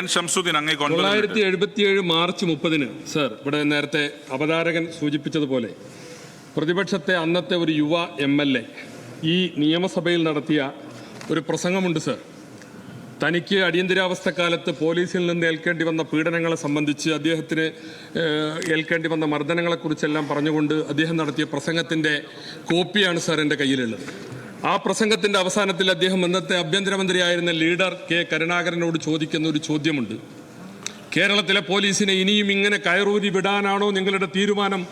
1977 March 30 sir, ഇവിടെ നേരത്തെ അവതാരകൻ സൂചിപ്പിച്ചതുപോലെ പ്രതിപക്ഷത്തെ അന്നത്തെ ഒരു യുവ MLA ഈ നിയമസഭയിൽ നടത്തിയ ഒരു പ്രസംഗമുണ്ട് സർ. തനിക്ക് അടിയന്തരാവസ്ഥക്കാലത്ത് പോലീസിൽ നിന്ന് ഏൽക്കേണ്ടി വന്ന പീഡനങ്ങളെ സംബന്ധിച്ച്, അദ്ദേഹത്തിന് ഏൽക്കേണ്ടി വന്ന മർദ്ദനങ്ങളെക്കുറിച്ചെല്ലാം പറഞ്ഞുകൊണ്ട് അദ്ദേഹം നടത്തിയ പ്രസംഗത്തിൻ്റെ കോപ്പിയാണ് സർ എൻ്റെ കയ്യിലുള്ളത്. ആ പ്രസംഗത്തിൻ്റെ അവസാനത്തിൽ അദ്ദേഹം അന്നത്തെ ആഭ്യന്തരമന്ത്രിയായിരുന്ന ലീഡർ K. കരുണാകരനോട് ചോദിക്കുന്ന ഒരു ചോദ്യമുണ്ട്. കേരളത്തിലെ പോലീസിനെ ഇനിയും ഇങ്ങനെ കയറൂരി വിടാനാണോ നിങ്ങളുടെ തീരുമാനം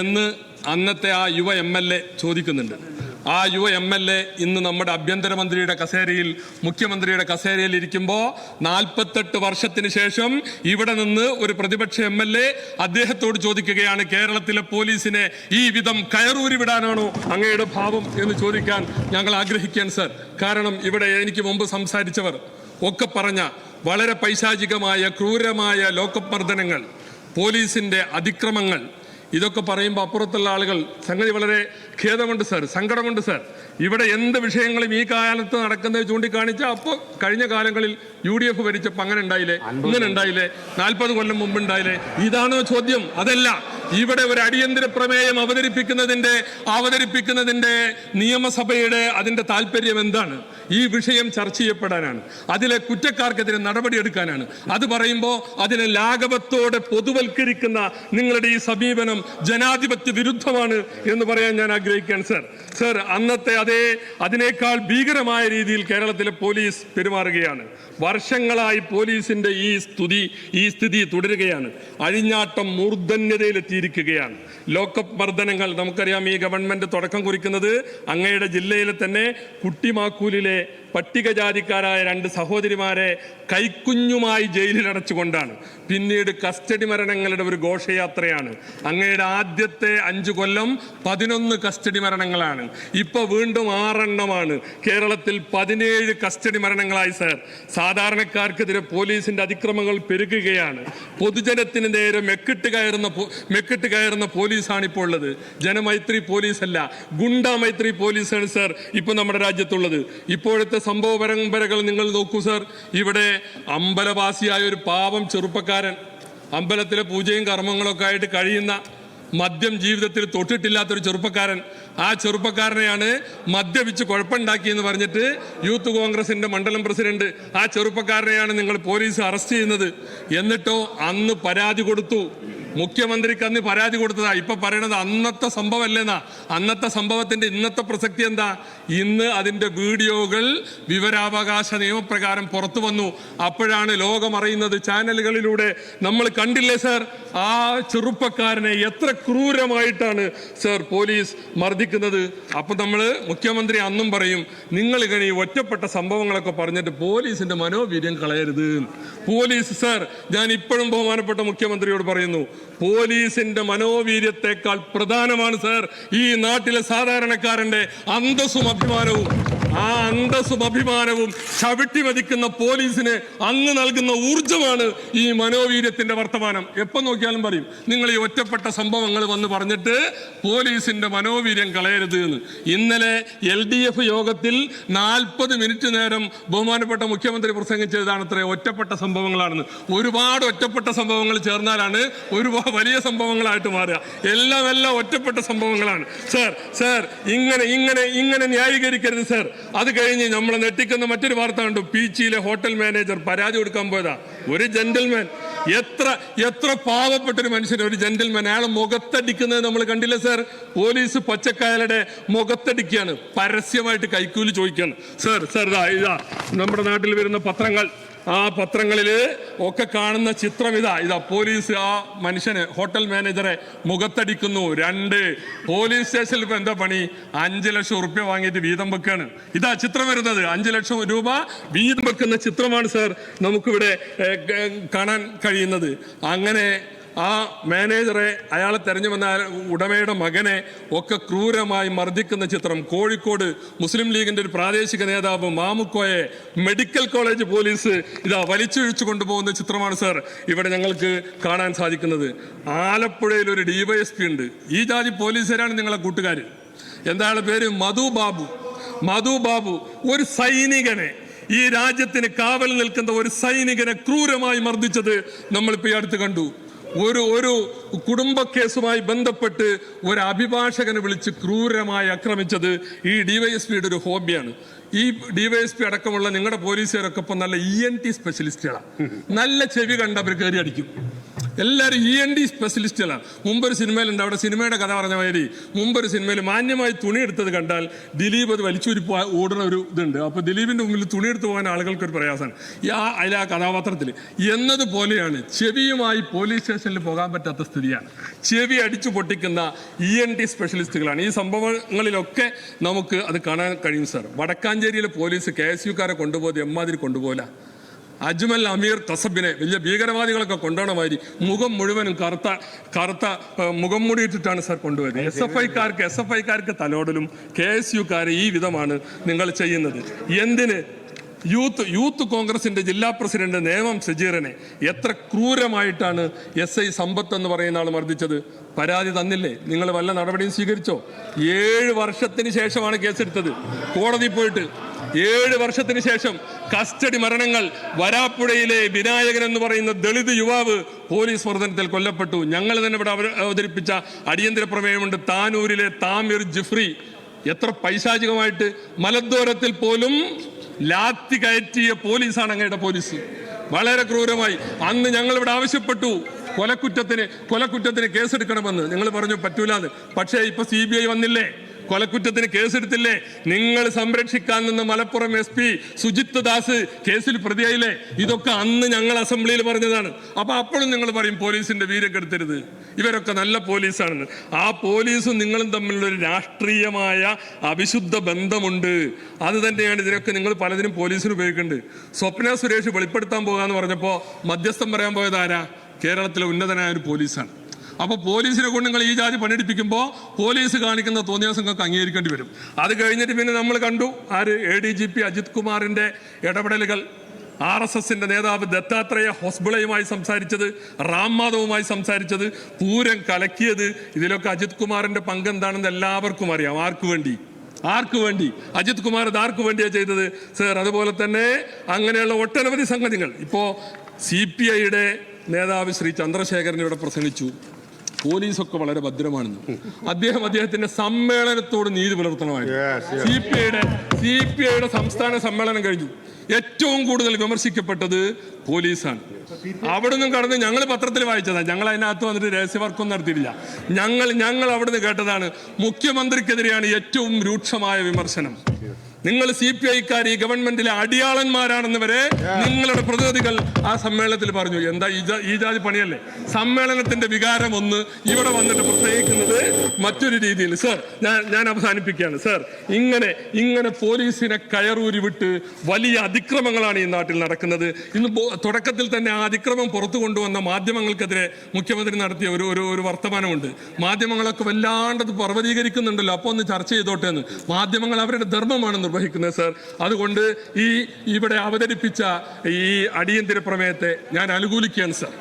എന്ന് അന്നത്തെ ആ യുവ MLA ചോദിക്കുന്നുണ്ട്. ആ യുവ MLA ഇന്ന് നമ്മുടെ ആഭ്യന്തരമന്ത്രിയുടെ കസേരയിൽ, മുഖ്യമന്ത്രിയുടെ കസേരയിൽ ഇരിക്കുമ്പോൾ 48 വർഷത്തിന് ശേഷം ഇവിടെ നിന്ന് ഒരു പ്രതിപക്ഷ MLA അദ്ദേഹത്തോട് ചോദിക്കുകയാണ്, കേരളത്തിലെ പോലീസിനെ ഈ വിധം കയറൂരി വിടാനാണോ അങ്ങയുടെ ഭാവം എന്ന് ചോദിക്കാൻ ഞങ്ങൾ ആഗ്രഹിക്കാൻ സർ. കാരണം ഇവിടെ എനിക്ക് മുമ്പ് സംസാരിച്ചവർ ഒക്കെ പറഞ്ഞ വളരെ പൈശാചികമായ ക്രൂരമായ ലോക്കപ്പ് മർദ്ദനങ്ങൾ, പോലീസിന്റെ അതിക്രമങ്ങൾ, ഇതൊക്കെ പറയുമ്പോൾ അപ്പുറത്തുള്ള ആളുകൾ സംഗതി വളരെ ഖേദമുണ്ട് സർ, സങ്കടമുണ്ട് സർ. ഇവിടെ എന്ത് വിഷയങ്ങളും ഈ കാലത്ത് നടക്കുന്നത് ചൂണ്ടിക്കാണിച്ചാൽ അപ്പോൾ കഴിഞ്ഞ കാലങ്ങളിൽ UDF ഭരിച്ചപ്പോൾ അങ്ങനെ ഉണ്ടായില്ലേ, ഇങ്ങനെ ഉണ്ടായില്ലേ, 40 കൊല്ലം മുമ്പ് ഉണ്ടായില്ലേ, ഇതാണോ ചോദ്യം? അതല്ല. ഇവിടെ ഒരു അടിയന്തര പ്രമേയം അവതരിപ്പിക്കുന്നതിന്റെ നിയമസഭയുടെ അതിന്റെ താല്പര്യം എന്താണ്? ഈ വിഷയം ചർച്ച ചെയ്യപ്പെടാനാണ്, അതിലെ കുറ്റക്കാർക്കെതിരെ നടപടിയെടുക്കാനാണ്. അത് പറയുമ്പോൾ അതിനെ ലാഘവത്തോടെ പൊതുവൽക്കരിക്കുന്ന നിങ്ങളുടെ ഈ സമീപനം ജനാധിപത്യ വിരുദ്ധമാണ് എന്ന് പറയാൻ ഞാൻ ആഗ്രഹിക്കുകയാണ് സർ. സർ, അന്നത്തെ അതിനേക്കാൾ ഭീകരമായ രീതിയിൽ കേരളത്തിലെ പോലീസ് പെരുമാറുകയാണ്. വർഷങ്ങളായി പോലീസിന്റെ ഈ സ്ഥിതി തുടരുകയാണ്. അഴിഞ്ഞാട്ടം മൂർധന്യതയിലെത്തിയിരിക്കുകയാണ്. ലോക്കപ്പ് മർദ്ദനങ്ങൾ നമുക്കറിയാം. ഈ ഗവൺമെന്റ് തുടക്കം കുറിക്കുന്നത് അങ്ങയുടെ ജില്ലയിലെ തന്നെ കുട്ടിമാക്കൂലിലെ പട്ടികജാതിക്കാരായ 2 സഹോദരിമാരെ കൈക്കുഞ്ഞുമായി ജയിലിൽ അടച്ചുകൊണ്ടാണ്. പിന്നീട് കസ്റ്റഡി മരണങ്ങളുടെ ഒരു ഘോഷയാത്രയാണ്. അങ്ങയുടെ ആദ്യത്തെ 5 കൊല്ലം 11 കസ്റ്റഡി മരണങ്ങളാണ്. ഇപ്പൊ വീണ്ടും 6 എണ്ണമാണ്. കേരളത്തിൽ 17 കസ്റ്റഡി മരണങ്ങളായി സർ. സാധാരണക്കാർക്കെതിരെ പോലീസിന്റെ അതിക്രമങ്ങൾ പെരുകുകയാണ്. പൊതുജനത്തിന് നേരെ മെക്കിട്ട് കയറുന്ന പോലീസാണ് ഇപ്പോൾ ഉള്ളത്. ജനമൈത്രി പോലീസല്ല, ഗുണ്ടാ മൈത്രി പോലീസാണ് സർ ഇപ്പൊ നമ്മുടെ രാജ്യത്തുള്ളത്. ഇപ്പോഴത്തെ സംഭവ പരമ്പരകൾ നിങ്ങൾ നോക്കൂ സർ. ഇവിടെ അമ്പലവാസിയായ ഒരു പാവം ചെറുപ്പക്കാരൻ, അമ്പലത്തിലെ പൂജയും കർമ്മങ്ങളൊക്കെ ആയിട്ട് കഴിയുന്ന, മദ്യം ജീവിതത്തിൽ തൊട്ടിട്ടില്ലാത്തൊരു ചെറുപ്പക്കാരൻ, ആ ചെറുപ്പക്കാരനെയാണ് മദ്യപിച്ച് കുഴപ്പമുണ്ടാക്കിയെന്ന് പറഞ്ഞിട്ട് യൂത്ത് കോൺഗ്രസിന്റെ മണ്ഡലം പ്രസിഡന്റ്, ആ ചെറുപ്പക്കാരനെയാണ് നിങ്ങൾ പോലീസ് അറസ്റ്റ് ചെയ്യുന്നത്. എന്നിട്ടോ അന്ന് പരാതി കൊടുത്തു, മുഖ്യമന്ത്രിക്ക് അന്ന് പരാതി കൊടുത്തതാ. ഇപ്പൊ പറയണത് അന്നത്തെ സംഭവമല്ലേന്നാ. അന്നത്തെ സംഭവത്തിന്റെ ഇന്നത്തെ പ്രസക്തി എന്താ? ഇന്ന് അതിന്റെ വീഡിയോകൾ വിവരാവകാശ നിയമപ്രകാരം പുറത്തു വന്നു. അപ്പോഴാണ് ലോകം അറിയുന്നത്, ചാനലുകളിലൂടെ. നമ്മൾ കണ്ടില്ലേ സർ ആ ചെറുപ്പക്കാരനെ എത്ര ക്രൂരമായിട്ടാണ് സർ പോലീസ് മർദ്ദിക്കുന്നത്. അപ്പൊ നമ്മൾ മുഖ്യമന്ത്രി അന്നും പറയും, നിങ്ങൾ ഇങ്ങനെ ഈ ഒറ്റപ്പെട്ട സംഭവങ്ങളൊക്കെ പറഞ്ഞിട്ട് പോലീസിന്റെ മനോവീര്യം കളയരുത്. പോലീസ് സർ, ഞാൻ ഇപ്പോഴും ബഹുമാനപ്പെട്ട മുഖ്യമന്ത്രിയോട് പറയുന്നു, പോലീസിന്റെ മനോവീര്യത്തെക്കാൾ പ്രധാനമാണ് സർ ഈ നാട്ടിലെ സാധാരണക്കാരന്റെ അന്തസ്സും അഭിമാനവും. ആ അന്തസ്സും അഭിമാനവും ചവിട്ടി മതിക്കുന്ന പോലീസിന് അങ്ങ് നൽകുന്ന ഊർജമാണ് ഈ മനോവീര്യത്തിന്റെ വർത്തമാനം. എപ്പോൾ നോക്കിയാലും പറയും, നിങ്ങൾ ഈ ഒറ്റപ്പെട്ട സംഭവങ്ങൾ വന്ന് പറഞ്ഞിട്ട് പോലീസിന്റെ മനോവീര്യം കളയരുത് എന്ന്. ഇന്നലെ LDF യോഗത്തിൽ 40 മിനിറ്റ് നേരം ബഹുമാനപ്പെട്ട മുഖ്യമന്ത്രി പ്രസംഗിച്ചതാണ് അത്ര ഒറ്റപ്പെട്ട സംഭവങ്ങളാണെന്ന്. ഒരുപാട് ഒറ്റപ്പെട്ട സംഭവങ്ങൾ ചേർന്നാലാണ് ഒരുപാട് വലിയ സംഭവങ്ങളായിട്ട് മാറുക. എല്ലാം ഒറ്റപ്പെട്ട സംഭവങ്ങളാണ് സർ. സർ, ഇങ്ങനെ ന്യായീകരിക്കരുത് സർ. അത് കഴിഞ്ഞ് നമ്മളെ നെട്ടിക്കുന്ന മറ്റൊരു വാർത്ത കണ്ടു. പീച്ചിയിലെ ഹോട്ടൽ മാനേജർ പരാതി കൊടുക്കാൻ പോയതാ. ഒരു ജെന്റിൽമാൻ, എത്ര പാവപ്പെട്ടൊരു മനുഷ്യൻ, ഒരു ജെന്റിൽമാൻ, അയാളെ മുഖത്തടിക്കുന്നത് നമ്മൾ കണ്ടില്ല സർ. പോലീസ് പച്ചക്കായലുടെ മുഖത്തടിക്കുകയാണ്, പരസ്യമായിട്ട് കൈക്കൂലി ചോദിക്കുകയാണ് സർ. ഇതാ നമ്മുടെ നാട്ടിൽ വരുന്ന പത്രങ്ങൾ, ആ പത്രങ്ങളിൽ ഒക്കെ കാണുന്ന ചിത്രം ഇതാ പോലീസ് ആ മനുഷ്യന്, ഹോട്ടൽ മാനേജറെ മുഖത്തടിക്കുന്നു. 2 പോലീസ് സ്റ്റേഷനിൽ ഇപ്പൊ എന്താ പണി? 5 ലക്ഷം ഉറുപ്പ്യ വാങ്ങിയിട്ട് വീതം വെക്കാണ്. ഇതാ ചിത്രം വരുന്നത്. 5 ലക്ഷം രൂപ വീതം വെക്കുന്ന ചിത്രമാണ് സാർ നമുക്കിവിടെ കാണാൻ കഴിയുന്നത്. അങ്ങനെ ആ മാനേജറെ, അയാളെ തെരഞ്ഞു വന്ന ഉടമയുടെ മകനെ ഒക്കെ ക്രൂരമായി മർദ്ദിക്കുന്ന ചിത്രം. കോഴിക്കോട് മുസ്ലിം ലീഗിന്റെ ഒരു പ്രാദേശിക നേതാവ് മാമുക്കോയെ മെഡിക്കൽ കോളേജ് പോലീസ് ഇതാ വലിച്ചിഴിച്ചു കൊണ്ടുപോകുന്ന ചിത്രമാണ് സാർ ഇവിടെ ഞങ്ങൾക്ക് കാണാൻ സാധിക്കുന്നത്. ആലപ്പുഴയിൽ ഒരു DYSP ഉണ്ട്. ഈ ജാതി പോലീസുകാരാണ് നിങ്ങളെ കൂട്ടുകാർ. എന്താ പേര്? മധു ബാബു. ഒരു സൈനികനെ ഈ രാജ്യത്തിന് കാവൽ നിൽക്കുന്ന ഒരു സൈനികനെ ക്രൂരമായി മർദ്ദിച്ചത് നമ്മളിപ്പോൾ ഈ അടുത്ത് കണ്ടു. ഒരു കുടുംബ കേസുമായി ബന്ധപ്പെട്ട് ഒരു അഭിഭാഷകനെ വിളിച്ച് ക്രൂരമായി ആക്രമിച്ചത് ഈ ഡിവൈഎസ്പിയുടെ ഒരു ഹോബിയാണ്. ഈ ഡിവൈഎസ്പി അടക്കമുള്ള നിങ്ങളുടെ പോലീസുകാരൊക്കെ ഇപ്പം നല്ല ENT സ്പെഷ്യലിസ്റ്റുകളാണ്. നല്ല ചെവി കണ്ട് അവർ കയറി അടിക്കും. എല്ലാവരും ENT സ്പെഷ്യലിസ്റ്റുകളാണ്. മുമ്പൊരു സിനിമയിലുണ്ട്, അവിടെ സിനിമയുടെ കഥ പറഞ്ഞ മാതിരി മുമ്പൊരു സിനിമയിൽ മാന്യമായി തുണി എടുത്തത് കണ്ടാൽ ദിലീപ് അത് വലിച്ചൂരി ഓടുന്ന ഒരു ഇതുണ്ട്. അപ്പോൾ ദിലീപിൻ്റെ മുമ്പിൽ തുണി എടുത്ത് പോകാൻ ആളുകൾക്കൊരു പ്രയാസമാണ് അതിൽ ആ കഥാപാത്രത്തിൽ എന്നതുപോലെയാണ്. ചെവിയുമായി പോലീസ് സ്റ്റേഷനിൽ പോകാൻ പറ്റാത്ത സ്ഥിതിയാണ്. ചെവി അടിച്ചു പൊട്ടിക്കുന്ന ENT സ്പെഷ്യലിസ്റ്റുകളാണ്. ഈ സംഭവങ്ങളിലൊക്കെ നമുക്ക് അത് കാണാൻ കഴിയും സാർ. വടക്കാഞ്ചേരിയിലെ പോലീസ് KSUക്കാരെ കൊണ്ടുപോയത് എമ്മാതിരി കൊണ്ടുപോല. അജ്മൽ അമീർ കസബിനെ വലിയ ഭീകരവാദികളൊക്കെ കൊണ്ടുപോകണമാതിരി മുഖം മുഴുവനും കറുത്ത മുഖം മൂടിയിട്ടിട്ടാണ് സാർ കൊണ്ടുപോയത്. SFIക്കാർക്ക് തലോടലും KSUക്കാർ ഈ വിധമാണ് നിങ്ങൾ ചെയ്യുന്നത്. എന്തിന്? യൂത്ത് കോൺഗ്രസിന്റെ ജില്ലാ പ്രസിഡന്റ് നേമം സജീറിനെ എത്ര ക്രൂരമായിട്ടാണ് SI സമ്പത്ത് എന്ന് പറയുന്ന ആൾ മർദ്ദിച്ചത്. പരാതി തന്നില്ലേ? നിങ്ങൾ വല്ല നടപടിയും സ്വീകരിച്ചോ? 7 വർഷത്തിന് ശേഷമാണ് കേസെടുത്തത്. കോടതി പോയിട്ട് 7 വർഷത്തിന് ശേഷം കസ്റ്റഡി മരണങ്ങൾ. വരാപ്പുഴയിലെ വിനായകൻ എന്ന് പറയുന്ന ദളിത് യുവാവ് പോലീസ് മർദ്ദനത്തിൽ കൊല്ലപ്പെട്ടു. ഞങ്ങൾ തന്നെ ഇവിടെ അവതരിപ്പിച്ച അടിയന്തര പ്രമേയമുണ്ട്. താനൂരിലെ താമിർ ജിഫ്രി എത്ര പൈശാചികമായിട്ട് മലദ്വാരത്തിൽ പോലും ലാത്തി കയറ്റിയ പോലീസാണ് അങ്ങയുടെ പോലീസ്. വളരെ ക്രൂരമായി. അന്ന് ഞങ്ങൾ ഇവിടെ ആവശ്യപ്പെട്ടു കൊലക്കുറ്റത്തിന് കേസെടുക്കണമെന്ന്. നിങ്ങൾ പറഞ്ഞു പറ്റൂലാന്ന്. പക്ഷേ ഇപ്പൊ CBI വന്നില്ലേ? കൊലക്കുറ്റത്തിന് കേസെടുത്തില്ലേ? നിങ്ങൾ സംരക്ഷിക്കാൻ നിന്ന് മലപ്പുറം SP സുജിത്ത് ദാസ് കേസിൽ പ്രതിയായില്ലേ? ഇതൊക്കെ അന്ന് ഞങ്ങൾ അസംബ്ലിയിൽ പറഞ്ഞതാണ്. അപ്പൊ അപ്പോഴും നിങ്ങൾ പറയും പോലീസിന്റെ വീര്യക്കെടുത്തരുത്, ഇവരൊക്കെ നല്ല പോലീസാണെന്ന്. ആ പോലീസും നിങ്ങളും തമ്മിലുള്ള ഒരു രാഷ്ട്രീയമായ അവിശുദ്ധ ബന്ധമുണ്ട്. അത് തന്നെയാണ് ഇതിനൊക്കെ നിങ്ങൾ പലതിനും പോലീസിന് ഉപയോഗിക്കുന്നുണ്ട്. സ്വപ്ന സുരേഷ് വെളിപ്പെടുത്താൻ പോകാന്ന് പറഞ്ഞപ്പോൾ മധ്യസ്ഥം പറയാൻ പോയത് ആരാ? കേരളത്തിലെ ഉന്നതനായ ഒരു പോലീസാണ്. അപ്പോൾ പോലീസിനെ കൊണ്ട് നിങ്ങൾ ഈ ജാതി പണിയെടുപ്പിക്കുമ്പോൾ പോലീസ് കാണിക്കുന്ന തോന്നിയാസങ്ങൾക്ക് അംഗീകരിക്കേണ്ടി വരും. അത് കഴിഞ്ഞിട്ട് പിന്നെ നമ്മൾ കണ്ടു ADGP അജിത് കുമാറിന്റെ ഇടപെടലുകൾ. RSSന്റെ നേതാവ് ദത്താത്രേയ ഹൊസ്ബിളയുമായി സംസാരിച്ചത്, റാം മാധവുമായി സംസാരിച്ചത്, പൂരം കലക്കിയത്. ഇതിലൊക്കെ അജിത് കുമാറിന്റെ പങ്കെന്താണെന്ന് എല്ലാവർക്കും അറിയാം. ആർക്ക് വേണ്ടി അജിത് കുമാർ ഇത് ആർക്ക് വേണ്ടിയാണ് ചെയ്തത് സർ? അതുപോലെ തന്നെ അങ്ങനെയുള്ള ഒട്ടനവധി സംഗതികൾ. ഇപ്പോൾ CPIയുടെ നേതാവ് ശ്രീ ചന്ദ്രശേഖരൻ ഇവിടെ പ്രസംഗിച്ചു. പോലീസൊക്കെ വളരെ ഭദ്രമാണെന്ന്. അദ്ദേഹത്തിന്റെ സമ്മേളനത്തോട് നീതി പുലർത്തണമായിരുന്നു. CPIയുടെ സംസ്ഥാന സമ്മേളനം കഴിഞ്ഞു. ഏറ്റവും കൂടുതൽ വിമർശിക്കപ്പെട്ടത് പോലീസാണ്. അവിടുന്ന് കടന്ന് ഞങ്ങൾ പത്രത്തിൽ വായിച്ചതാണ്. ഞങ്ങൾ അതിനകത്ത് വന്നിട്ട് രഹസ്യവർക്കൊന്നും നടത്തിയിട്ടില്ല. ഞങ്ങൾ അവിടുന്ന് കേട്ടതാണ്. മുഖ്യമന്ത്രിക്കെതിരെയാണ് ഏറ്റവും രൂക്ഷമായ വിമർശനം. നിങ്ങൾ CPIക്കാർ ഈ ഗവൺമെന്റിലെ അടിയാളന്മാരാണെന്ന് വരെ നിങ്ങളുടെ പ്രതിനിധികൾ ആ സമ്മേളനത്തിൽ പറഞ്ഞു. എന്താ ഈ ജാതി പണിയല്ലേ? സമ്മേളനത്തിന്റെ വികാരം ഒന്ന്, ഇവിടെ വന്നിട്ട് പ്രസംഗിക്കുന്നത് മറ്റൊരു രീതിയിൽ. സർ, ഞാൻ അവസാനിപ്പിക്കുകയാണ്. സർ, ഇങ്ങനെ പോലീസിനെ കയറൂരി വിട്ട് വലിയ അതിക്രമങ്ങളാണ് ഈ നാട്ടിൽ നടക്കുന്നത്. ഇന്ന് തുടക്കത്തിൽ തന്നെ ആ അതിക്രമം പുറത്തു കൊണ്ടുവന്ന മാധ്യമങ്ങൾക്കെതിരെ മുഖ്യമന്ത്രി നടത്തിയ ഒരു വർത്തമാനമുണ്ട്. മാധ്യമങ്ങളൊക്കെ വല്ലാണ്ടത് പർവ്വതീകരിക്കുന്നുണ്ടല്ലോ, അപ്പോൾ ഒന്ന് ചർച്ച ചെയ്തോട്ടെ എന്ന്. മാധ്യമങ്ങൾ അവരുടെ ധർമ്മമാണ് നിർവഹിക്കുന്നത് സർ. അതുകൊണ്ട് ഇവിടെ അവതരിപ്പിച്ച ഈ അടിയന്തര പ്രമേയത്തെ ഞാൻ അനുകൂലിക്കുകയാണ് സർ.